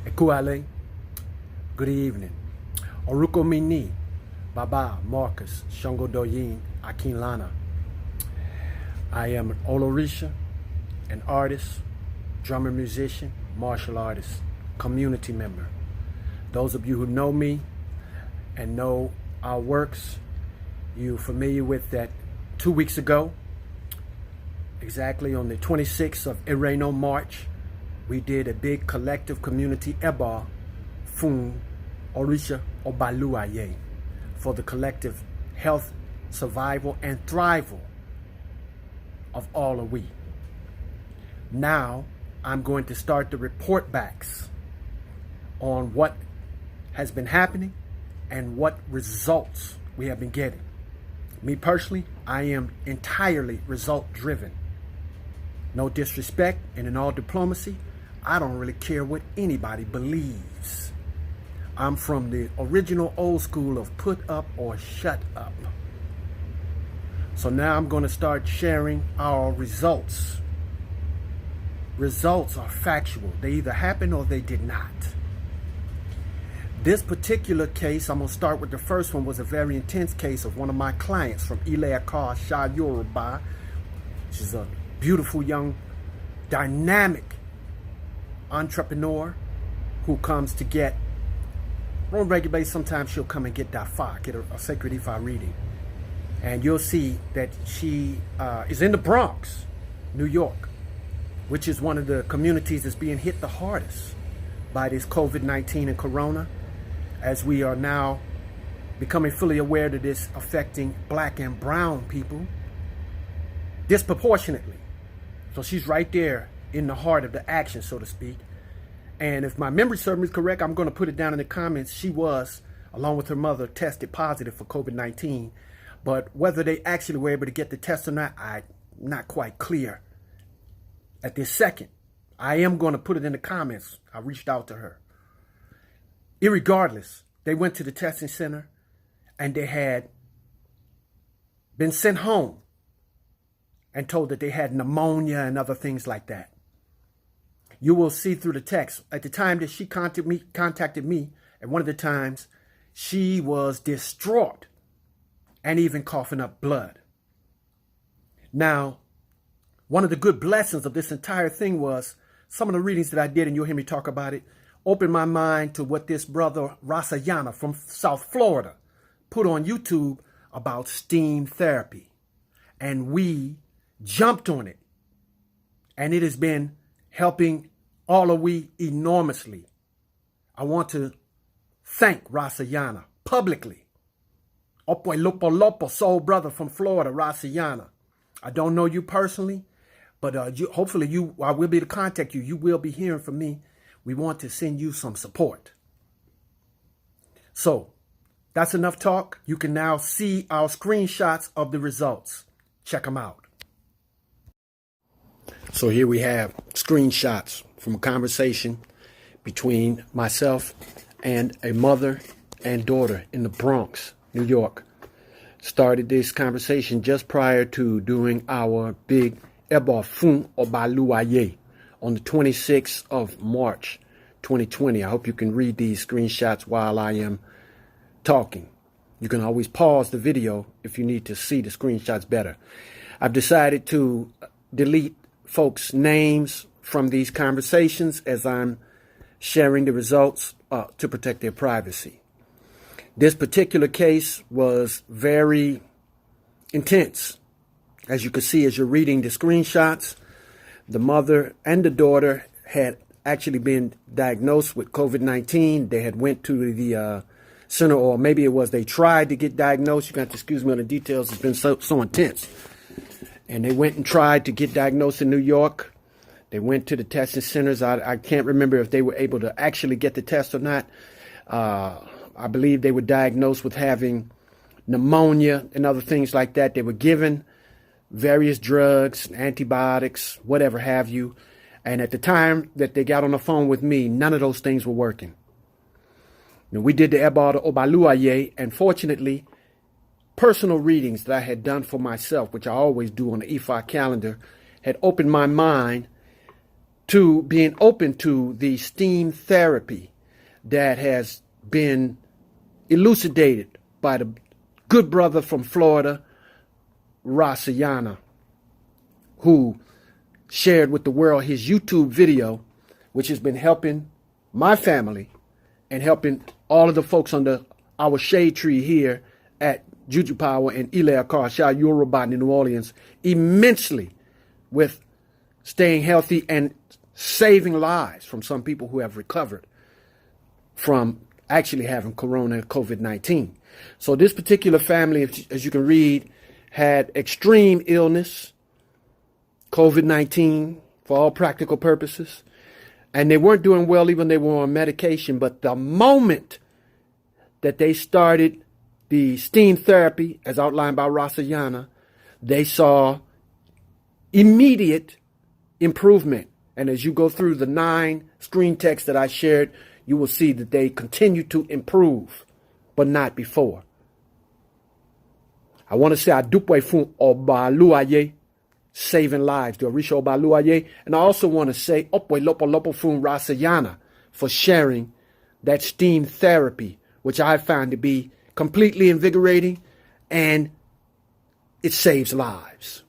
Ekuale, good evening. Oruko Mini, Baba Marcus Shongo Doyin Akinlana. I am an ΟΡΙΣΑ, an artist, drummer, musician, martial artist, community member. Those of you who know me and know our works, you're familiar with that 2 weeks ago, exactly on the 26th of Ereno, March, we did a big collective community Ẹbọ fún ΟΡԻШÀ ỌBALÚAIYÉ for the collective health, survival, and thrival of all of we. Now, I'm going to start the report backs on what has been happening and what results we have been getting. Me personally, I am entirely result driven. No disrespect, and in all diplomacy, I don't really care what anybody believes. I'm from the original old school of put up or shut up. So now I'm going to start sharing our results. Results are factual. They either happened or they did not. This particular case, I'm going to start with the first one, was a very intense case of one of my clients from Ile-Aka, Sha Yoruba. She's a beautiful young, dynamic entrepreneur who comes to get, on a regular basis, sometimes she'll come and get Dafa, get a sacred Ifa reading. And you'll see that she is in the Bronx, New York, which is one of the communities that's being hit the hardest by this COVID-19 and Corona, as we are now becoming fully aware that it's affecting black and brown people disproportionately. So she's right there in the heart of the action, so to speak. And if my memory serves me correct, I'm going to put it down in the comments. She was, along with her mother, tested positive for COVID-19. But whether they actually were able to get the test or not, I'm not quite clear at this second. I am going to put it in the comments. I reached out to her. Irregardless, they went to the testing center and they had been sent home and told that they had pneumonia and other things like that. You will see through the text. At the time that she contacted me, at one of the times, she was distraught and even coughing up blood. Now, one of the good blessings of this entire thing was some of the readings that I did, and you'll hear me talk about it, opened my mind to what this brother, Rasa Yana from South Florida, put on YouTube about steam therapy. And we jumped on it. And it has been helping all of we enormously. I want to thank Rasa Yana publicly. Opo Lopo Lopo, soul brother from Florida, Rasa Yana. I don't know you personally, but hopefully I will be able to contact you. You will be hearing from me. We want to send you some support. So that's enough talk. You can now see our screenshots of the results. Check them out. So here we have screenshots from a conversation between myself and a mother and daughter in the Bronx, New York. Started this conversation just prior to doing our big Ẹbọ fún ỌBALÚAIYÉ on the 26th of March, 2020. I hope you can read these screenshots while I am talking. You can always pause the video if you need to see the screenshots better. I've decided to delete folks' names from these conversations as I'm sharing the results to protect their privacy. This particular case was very intense. As you can see as you're reading the screenshots, the mother and the daughter had actually been diagnosed with COVID-19. They had went to the center, or maybe it was they tried to get diagnosed. You got to excuse me on the details. It's been so intense. And they went and tried to get diagnosed in New York. They went to the testing centers. I can't remember if they were able to actually get the test or not. I believe they were diagnosed with having pneumonia and other things like that. They were given various drugs, antibiotics, whatever have you. And at the time that they got on the phone with me, none of those things were working. Now, we did the Ẹbọ ỌBALÚAIYÉ, and fortunately, personal readings that I had done for myself, which I always do on the Ifa calendar, had opened my mind to being open to the steam therapy that has been elucidated by the good brother from Florida, Rasa, Yana, who shared with the world his YouTube video, which has been helping my family and helping all of the folks under our shade tree here at Juju Power in Ilea Karsha, Yoruba in New Orleans immensely with staying healthy and saving lives from some people who have recovered from actually having corona and COVID-19. So this particular family, as you can read, had extreme illness, COVID-19 for all practical purposes, and they weren't doing well even they were on medication. But the moment that they started the steam therapy, as outlined by Rasa Yana, they saw immediate improvement. And as you go through the 9 screen texts that I shared, you will see that they continue to improve, but not before. I want to say Adupwe fun ỌBALÚAIYÉ, saving lives, the ΟΡԻШÀ ỌBALÚAIYÉ. And I also want to say Opwe Lopo Lopo fun Rasa Yana for sharing that steam therapy, which I found to be completely invigorating, and it saves lives.